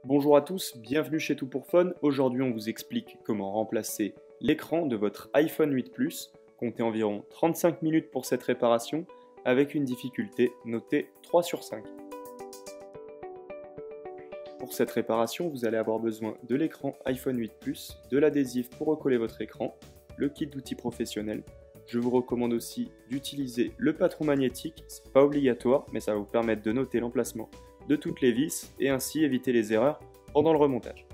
Bonjour à tous, bienvenue chez Tout pour Fun. Aujourd'hui, on vous explique comment remplacer l'écran de votre iPhone 8 Plus. Comptez environ 35 minutes pour cette réparation avec une difficulté notée 3 sur 5. Pour cette réparation, vous allez avoir besoin de l'écran iPhone 8 Plus, de l'adhésif pour recoller votre écran, le kit d'outils professionnels. Je vous recommande aussi d'utiliser le patron magnétique, c'est pas obligatoire, mais ça va vous permettre de noter l'emplacement de toutes les vis et ainsi éviter les erreurs pendant le remontage.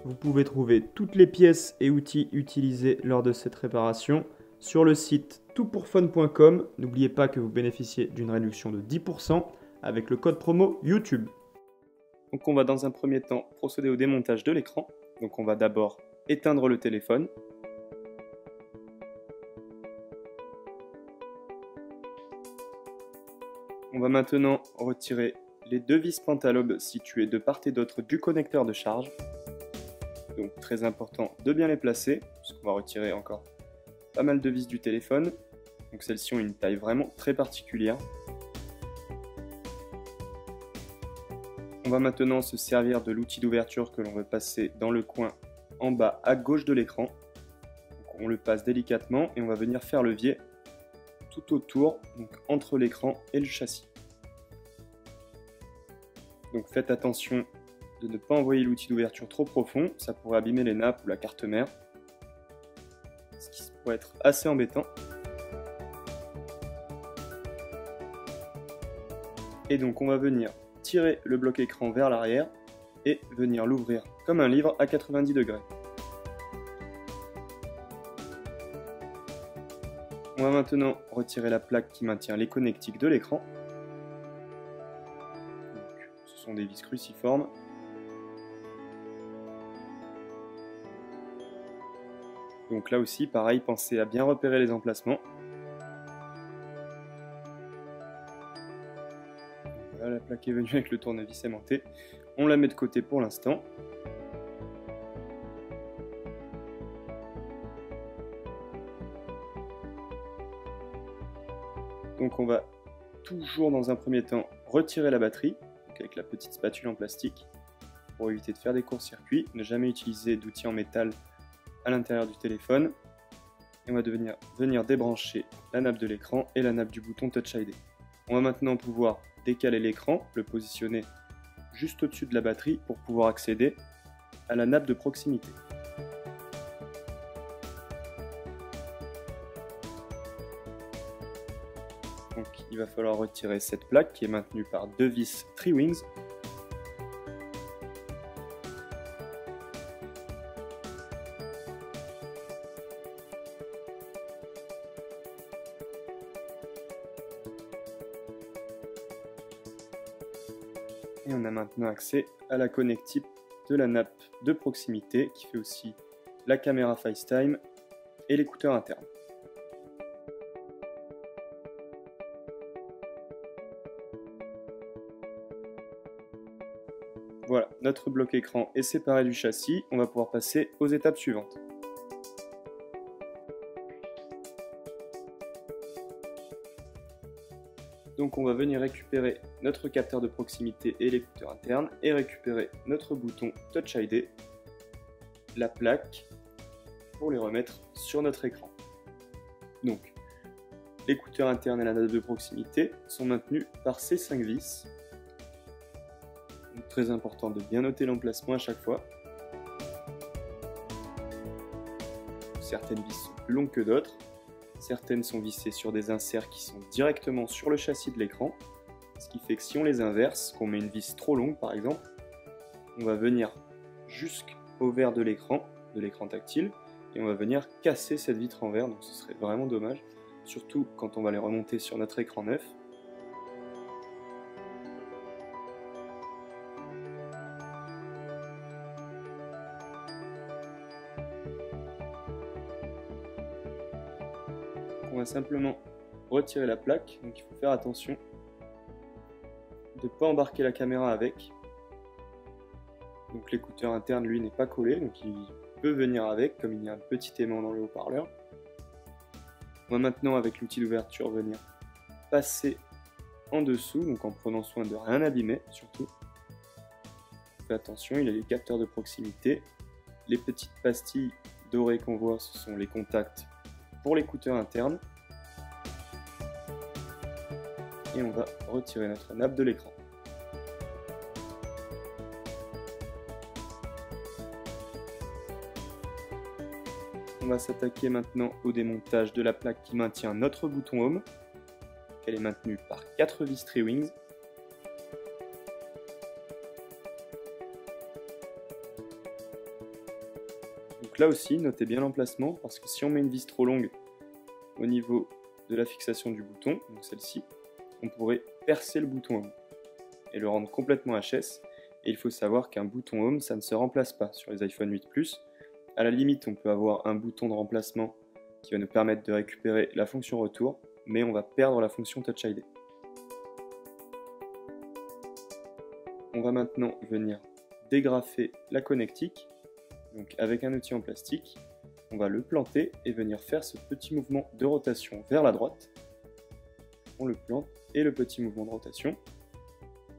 Vous pouvez trouver toutes les pièces et outils utilisés lors de cette réparation sur le site toutpourfun.com. N'oubliez pas que vous bénéficiez d'une réduction de 10% avec le code promo YouTube. Donc on va dans un premier temps procéder au démontage de l'écran. Donc on va d'abord éteindre le téléphone. On va maintenant retirer les deux vis pentalobes situées de part et d'autre du connecteur de charge. Donc très important de bien les placer, puisqu'on va retirer encore pas mal de vis du téléphone. Donc celles-ci ont une taille vraiment très particulière. On va maintenant se servir de l'outil d'ouverture que l'on veut passer dans le coin en bas à gauche de l'écran. Donc on le passe délicatement et on va venir faire levier tout autour, donc entre l'écran et le châssis. Donc faites attention de ne pas envoyer l'outil d'ouverture trop profond, ça pourrait abîmer les nappes ou la carte mère, ce qui pourrait être assez embêtant. Et donc on va venir tirer le bloc écran vers l'arrière et venir l'ouvrir comme un livre à 90 degrés. On va maintenant retirer la plaque qui maintient les connectiques de l'écran. Ce sont des vis cruciformes. Donc là aussi, pareil, pensez à bien repérer les emplacements. Voilà, la plaque est venue avec le tournevis aimanté. On la met de côté pour l'instant. Donc on va toujours dans un premier temps retirer la batterie avec la petite spatule en plastique pour éviter de faire des courts-circuits. Ne jamais utiliser d'outils en métal à l'intérieur du téléphone. Et on va venir débrancher la nappe de l'écran et la nappe du bouton Touch ID. On va maintenant pouvoir décaler l'écran, le positionner juste au-dessus de la batterie pour pouvoir accéder à la nappe de proximité. Donc il va falloir retirer cette plaque qui est maintenue par deux vis Tri-Wings. Et on a maintenant accès à la connectique de la nappe de proximité qui fait aussi la caméra FaceTime et l'écouteur interne. Voilà, notre bloc écran est séparé du châssis, on va pouvoir passer aux étapes suivantes. Donc on va venir récupérer notre capteur de proximité et l'écouteur interne et récupérer notre bouton Touch ID, la plaque, pour les remettre sur notre écran. Donc l'écouteur interne et la nappe de proximité sont maintenus par ces 5 vis. Donc, très important de bien noter l'emplacement à chaque fois. Certaines vis sont plus longues que d'autres. Certaines sont vissées sur des inserts qui sont directement sur le châssis de l'écran. Ce qui fait que si on les inverse, qu'on met une vis trop longue par exemple, on va venir jusqu'au verre de l'écran tactile, et on va venir casser cette vitre en verre, donc ce serait vraiment dommage, surtout quand on va les remonter sur notre écran neuf. On va simplement retirer la plaque, donc il faut faire attention de ne pas embarquer la caméra avec. Donc l'écouteur interne lui n'est pas collé, donc il peut venir avec, comme il y a un petit aimant dans le haut-parleur. On va maintenant avec l'outil d'ouverture venir passer en dessous, donc en prenant soin de rien abîmer surtout. fait attention, il y a les capteurs de proximité. Les petites pastilles dorées qu'on voit, ce sont les contacts pour l'écouteur interne. Et on va retirer notre nappe de l'écran. On va s'attaquer maintenant au démontage de la plaque qui maintient notre bouton Home. Elle est maintenue par 4 vis Tri-Wings. Donc là aussi, notez bien l'emplacement, parce que si on met une vis trop longue au niveau de la fixation du bouton, donc celle-ci, on pourrait percer le bouton Home et le rendre complètement HS. Et il faut savoir qu'un bouton Home, ça ne se remplace pas sur les iPhone 8 Plus. À la limite, on peut avoir un bouton de remplacement qui va nous permettre de récupérer la fonction retour, mais on va perdre la fonction Touch ID. On va maintenant venir dégrafer la connectique. Donc avec un outil en plastique, on va le planter et venir faire ce petit mouvement de rotation vers la droite. On le plante et le petit mouvement de rotation.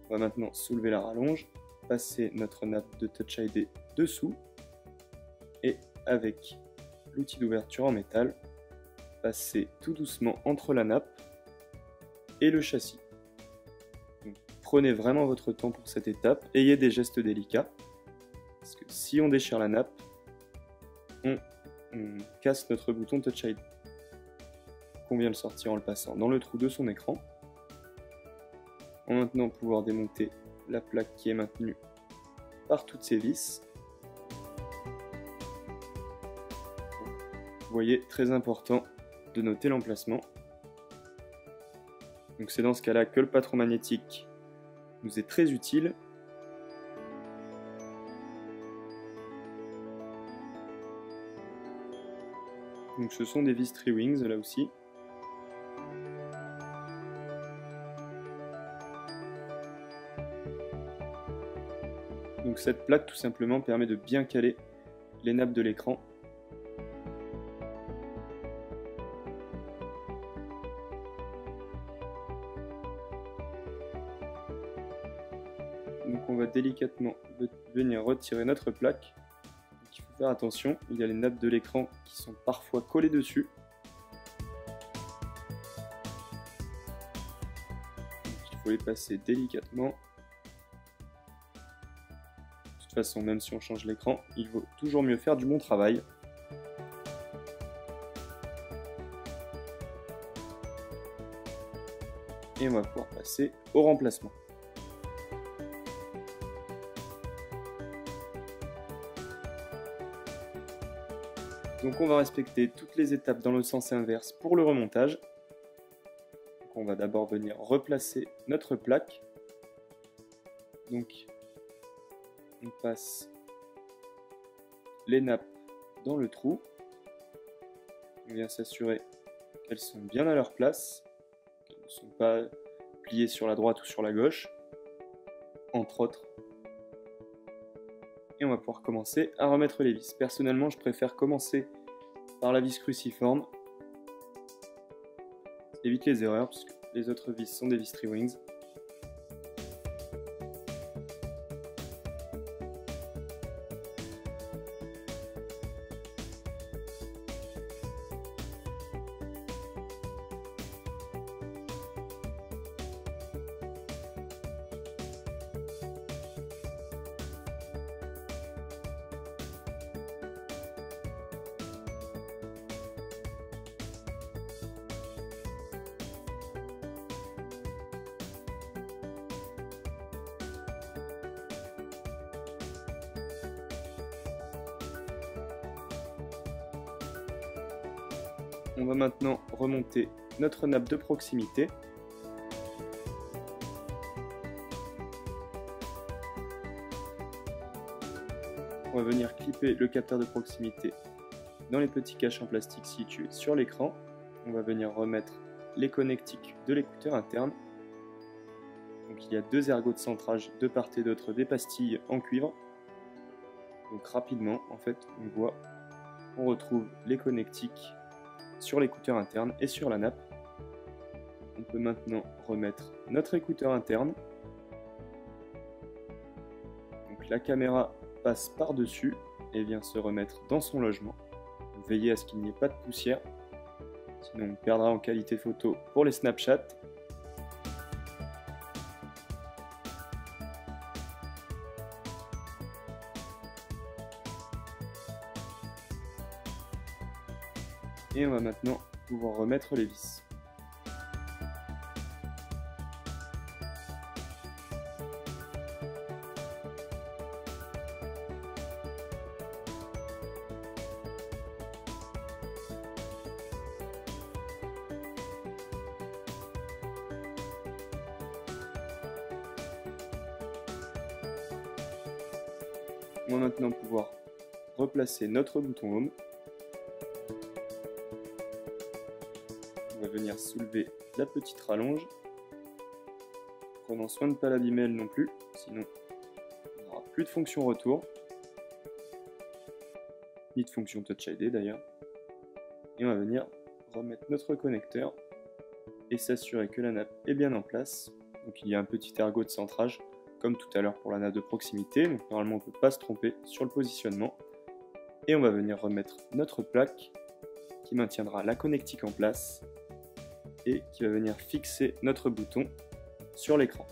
On va maintenant soulever la rallonge, passer notre nappe de Touch ID dessous et avec l'outil d'ouverture en métal, passer tout doucement entre la nappe et le châssis. Donc, prenez vraiment votre temps pour cette étape, ayez des gestes délicats, parce que si on déchire la nappe, on casse notre bouton Touch ID. On vient le sortir en le passant dans le trou de son écran. On va maintenant pouvoir démonter la plaque qui est maintenue par toutes ces vis. Vous voyez, très important de noter l'emplacement. Donc c'est dans ce cas-là que le patron magnétique nous est très utile. Donc ce sont des vis Tri-Wings là aussi. Donc cette plaque tout simplement permet de bien caler les nappes de l'écran. Donc on va délicatement venir retirer notre plaque. Donc il faut faire attention, il y a les nappes de l'écran qui sont parfois collées dessus. Donc il faut les passer délicatement. De toute façon, même si on change l'écran, il vaut toujours mieux faire du bon travail. Et on va pouvoir passer au remplacement. Donc on va respecter toutes les étapes dans le sens inverse pour le remontage. Donc on va d'abord venir replacer notre plaque. Donc on passe les nappes dans le trou. On vient s'assurer qu'elles sont bien à leur place, qu'elles ne sont pas pliées sur la droite ou sur la gauche, entre autres. Et on va pouvoir commencer à remettre les vis. Personnellement, je préfère commencer par la vis cruciforme. Ça évite les erreurs, puisque les autres vis sont des vis Tri-Wings. On va maintenant remonter notre nappe de proximité. On va venir clipper le capteur de proximité dans les petits caches en plastique situés sur l'écran. On va venir remettre les connectiques de l'écouteur interne. Donc il y a deux ergots de centrage de part et d'autre des pastilles en cuivre. Donc rapidement, en fait, on retrouve les connectiques sur l'écouteur interne et sur la nappe. On peut maintenant remettre notre écouteur interne. Donc Donc la caméra passe par-dessus et vient se remettre dans son logement. Veillez à ce qu'il n'y ait pas de poussière, sinon on perdra en qualité photo pour les Snapchat. Et on va maintenant pouvoir remettre les vis. On va maintenant pouvoir replacer notre bouton Home. On va venir soulever la petite rallonge, prenant soin de ne pas l'abîmer elle non plus, sinon il n'y aura plus de fonction retour, ni de fonction Touch ID d'ailleurs. Et on va venir remettre notre connecteur et s'assurer que la nappe est bien en place. Donc il y a un petit ergot de centrage, comme tout à l'heure pour la nappe de proximité, donc normalement on ne peut pas se tromper sur le positionnement. Et on va venir remettre notre plaque qui maintiendra la connectique en place et qui va venir fixer notre bouton sur l'écran.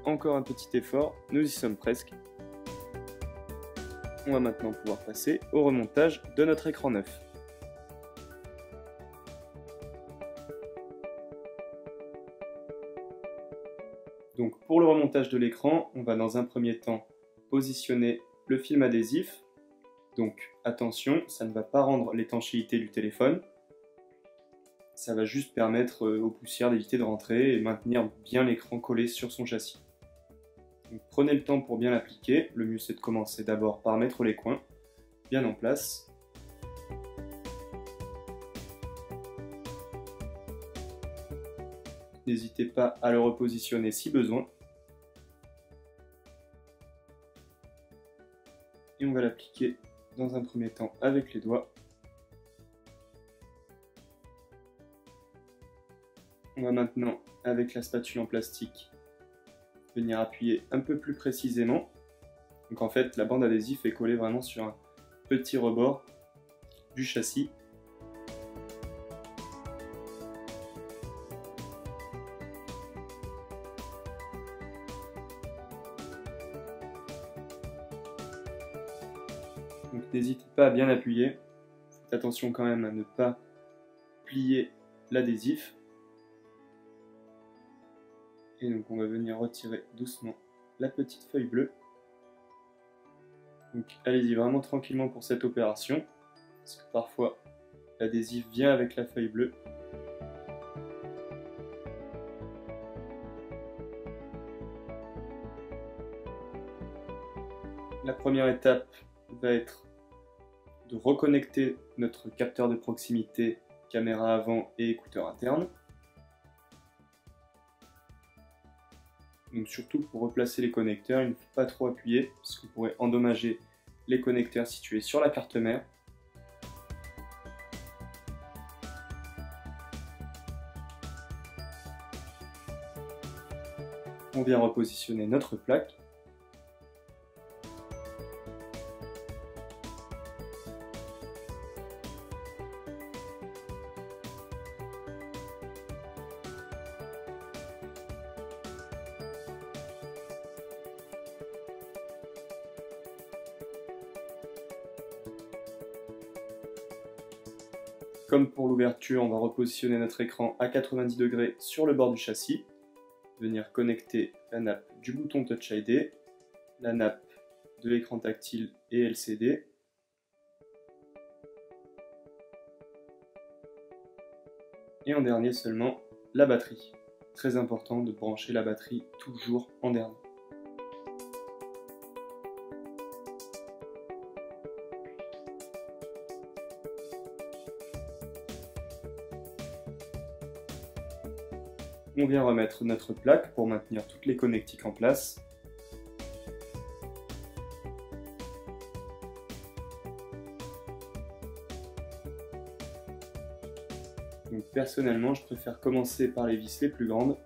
Encore un petit effort, nous y sommes presque. On va maintenant pouvoir passer au remontage de notre écran neuf. Donc pour le remontage de l'écran, on va dans un premier temps positionner le film adhésif. Donc attention, ça ne va pas rendre l'étanchéité du téléphone. Ça va juste permettre aux poussières d'éviter de rentrer et maintenir bien l'écran collé sur son châssis. Donc, prenez le temps pour bien l'appliquer. Le mieux c'est de commencer d'abord par mettre les coins bien en place. N'hésitez pas à le repositionner si besoin. Et on va l'appliquer dans un premier temps avec les doigts. On va maintenant, avec la spatule en plastique, venir appuyer un peu plus précisément. Donc en fait, la bande adhésive est collée vraiment sur un petit rebord du châssis. Donc n'hésitez pas à bien appuyer. Faites attention quand même à ne pas plier l'adhésif. Et donc on va venir retirer doucement la petite feuille bleue. Donc allez-y vraiment tranquillement pour cette opération, parce que parfois l'adhésif vient avec la feuille bleue. La première étape va être de reconnecter notre capteur de proximité, caméra avant et écouteur interne. Donc surtout pour replacer les connecteurs, il ne faut pas trop appuyer parce que vous pourrez endommager les connecteurs situés sur la carte mère. On vient repositionner notre plaque. Comme pour l'ouverture, on va repositionner notre écran à 90 degrés sur le bord du châssis, venir connecter la nappe du bouton Touch ID, la nappe de l'écran tactile et LCD, et en dernier seulement la batterie. Très important de brancher la batterie toujours en dernier. on vient remettre notre plaque pour maintenir toutes les connectiques en place. Donc personnellement, je préfère commencer par les vis les plus grandes.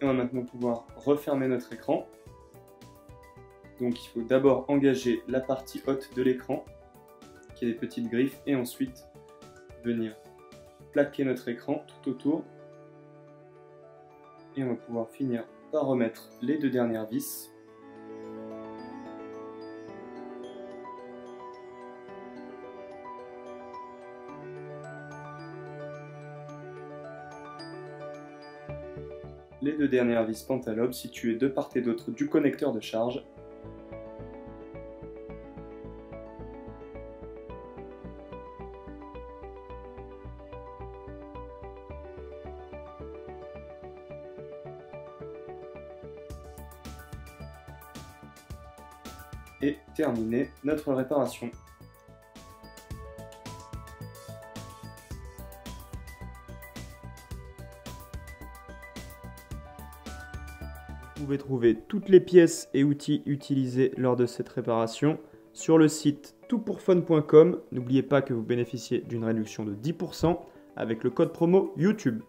On va maintenant pouvoir refermer notre écran. Donc il faut d'abord engager la partie haute de l'écran, qui est des petites griffes, et ensuite venir plaquer notre écran tout autour. Et on va pouvoir finir par remettre les deux dernières vis. Les deux dernières vis Pentalobes situées de part et d'autre du connecteur de charge. Et terminer notre réparation. Vous pouvez trouver toutes les pièces et outils utilisés lors de cette réparation sur le site toutpourfun.com. N'oubliez pas que vous bénéficiez d'une réduction de 10% avec le code promo YouTube.